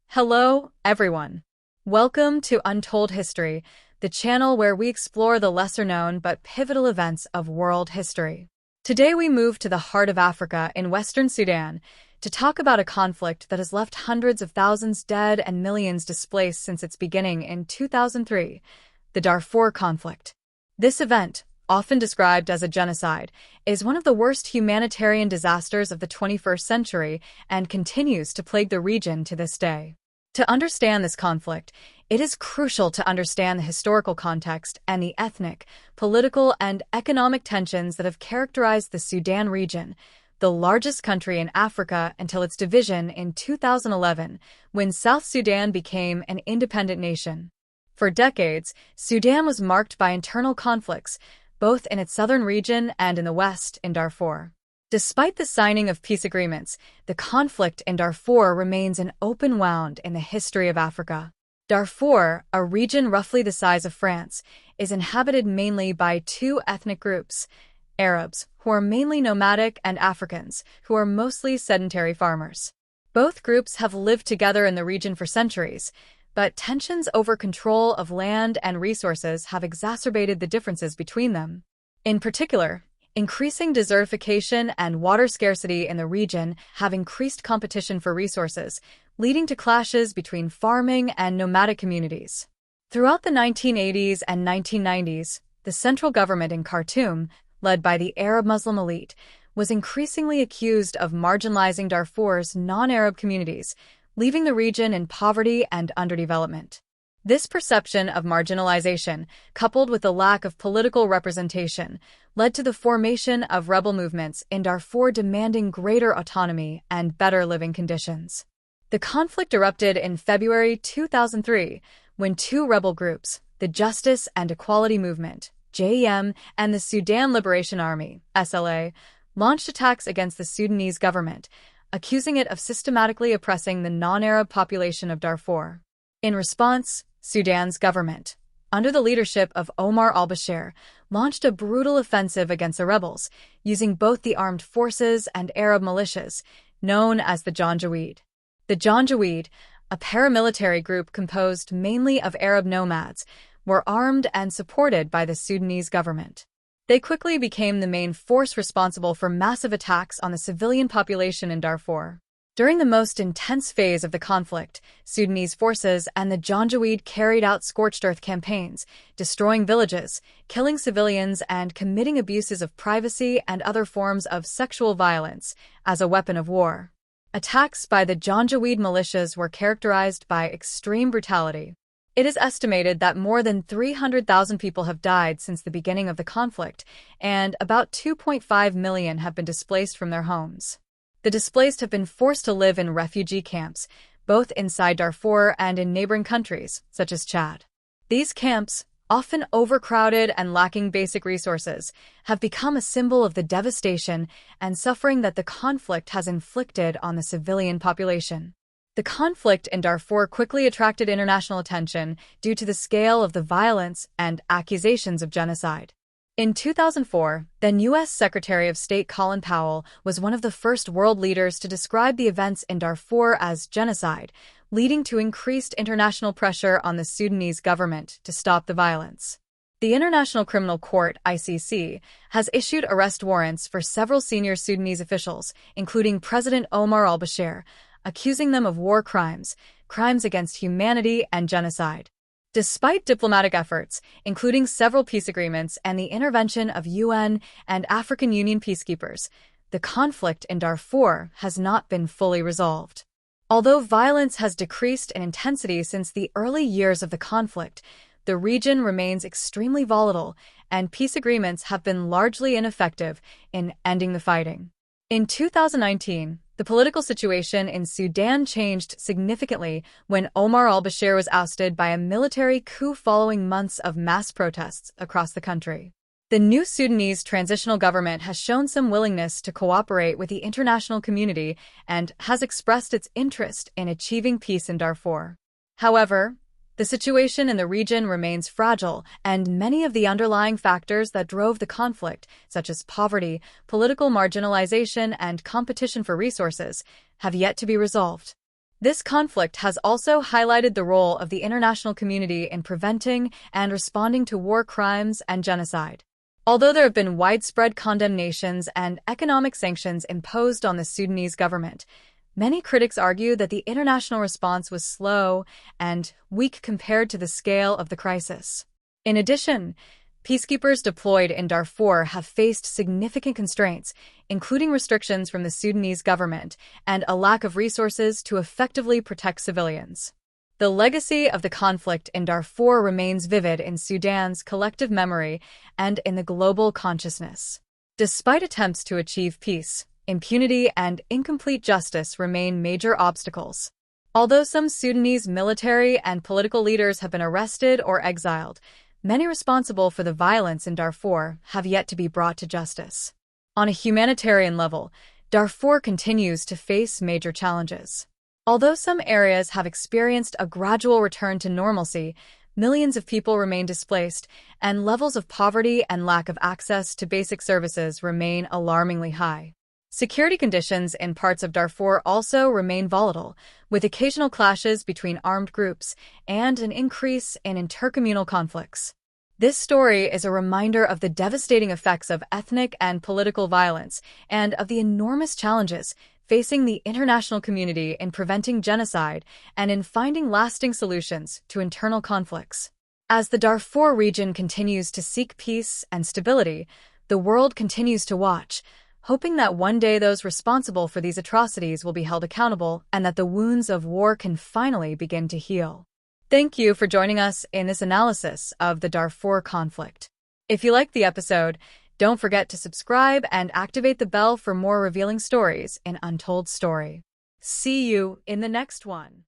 Hello, everyone. Welcome to Untold History, the channel where we explore the lesser-known but pivotal events of world history. Today we move to the heart of Africa in western Sudan to talk about a conflict that has left hundreds of thousands dead and millions displaced since its beginning in 2003, the Darfur Conflict. This event, often described as a genocide, is one of the worst humanitarian disasters of the 21st century and continues to plague the region to this day. To understand this conflict, it is crucial to understand the historical context and the ethnic, political, and economic tensions that have characterized the Sudan region, the largest country in Africa until its division in 2011, when South Sudan became an independent nation. For decades, Sudan was marked by internal conflicts, both in its southern region and in the west in Darfur. Despite the signing of peace agreements, the conflict in Darfur remains an open wound in the history of Africa. Darfur, a region roughly the size of France, is inhabited mainly by two ethnic groups: Arabs, who are mainly nomadic, and Africans, who are mostly sedentary farmers. Both groups have lived together in the region for centuries, but tensions over control of land and resources have exacerbated the differences between them. In particular, increasing desertification and water scarcity in the region have increased competition for resources, leading to clashes between farming and nomadic communities. Throughout the 1980s and 1990s, the central government in Khartoum, led by the Arab Muslim elite, was increasingly accused of marginalizing Darfur's non-Arab communities, leaving the region in poverty and underdevelopment. This perception of marginalization, coupled with the lack of political representation, led to the formation of rebel movements in Darfur demanding greater autonomy and better living conditions. The conflict erupted in February 2003 when two rebel groups, the Justice and Equality Movement, JEM, and the Sudan Liberation Army, SLA, launched attacks against the Sudanese government, accusing it of systematically oppressing the non-Arab population of Darfur. In response, Sudan's government, under the leadership of Omar al-Bashir, launched a brutal offensive against the rebels, using both the armed forces and Arab militias, known as the Janjaweed. The Janjaweed, a paramilitary group composed mainly of Arab nomads, were armed and supported by the Sudanese government. They quickly became the main force responsible for massive attacks on the civilian population in Darfur. During the most intense phase of the conflict, Sudanese forces and the Janjaweed carried out scorched earth campaigns, destroying villages, killing civilians, and committing abuses of privacy and other forms of sexual violence as a weapon of war. Attacks by the Janjaweed militias were characterized by extreme brutality. It is estimated that more than 300,000 people have died since the beginning of the conflict, and about 2.5 million have been displaced from their homes. The displaced have been forced to live in refugee camps, both inside Darfur and in neighboring countries, such as Chad. These camps, often overcrowded and lacking basic resources, have become a symbol of the devastation and suffering that the conflict has inflicted on the civilian population. The conflict in Darfur quickly attracted international attention due to the scale of the violence and accusations of genocide. In 2004, then U.S. Secretary of State Colin Powell was one of the first world leaders to describe the events in Darfur as genocide, leading to increased international pressure on the Sudanese government to stop the violence. The International Criminal Court, ICC, has issued arrest warrants for several senior Sudanese officials, including President Omar al-Bashir, accusing them of war crimes, crimes against humanity, and genocide. Despite diplomatic efforts, including several peace agreements and the intervention of UN and African Union peacekeepers, the conflict in Darfur has not been fully resolved. Although violence has decreased in intensity since the early years of the conflict, the region remains extremely volatile, and peace agreements have been largely ineffective in ending the fighting. In 2019, the political situation in Sudan changed significantly when Omar al-Bashir was ousted by a military coup following months of mass protests across the country. The new Sudanese transitional government has shown some willingness to cooperate with the international community and has expressed its interest in achieving peace in Darfur. However, The situation in the region remains fragile, and many of the underlying factors that drove the conflict, such as poverty, political marginalization, and competition for resources, have yet to be resolved. This conflict has also highlighted the role of the international community in preventing and responding to war crimes and genocide. Although there have been widespread condemnations and economic sanctions imposed on the Sudanese government, many critics argue that the international response was slow and weak compared to the scale of the crisis. In addition, peacekeepers deployed in Darfur have faced significant constraints, including restrictions from the Sudanese government and a lack of resources to effectively protect civilians. The legacy of the conflict in Darfur remains vivid in Sudan's collective memory and in the global consciousness. Despite attempts to achieve peace, impunity and incomplete justice remain major obstacles. Although some Sudanese military and political leaders have been arrested or exiled, many responsible for the violence in Darfur have yet to be brought to justice. On a humanitarian level, Darfur continues to face major challenges. Although some areas have experienced a gradual return to normalcy, millions of people remain displaced, and levels of poverty and lack of access to basic services remain alarmingly high. Security conditions in parts of Darfur also remain volatile, with occasional clashes between armed groups and an increase in intercommunal conflicts. This story is a reminder of the devastating effects of ethnic and political violence and of the enormous challenges facing the international community in preventing genocide and in finding lasting solutions to internal conflicts. As the Darfur region continues to seek peace and stability, the world continues to watch, hoping that one day those responsible for these atrocities will be held accountable and that the wounds of war can finally begin to heal. Thank you for joining us in this analysis of the Darfur conflict. If you liked the episode, don't forget to subscribe and activate the bell for more revealing stories in Untold Story. See you in the next one.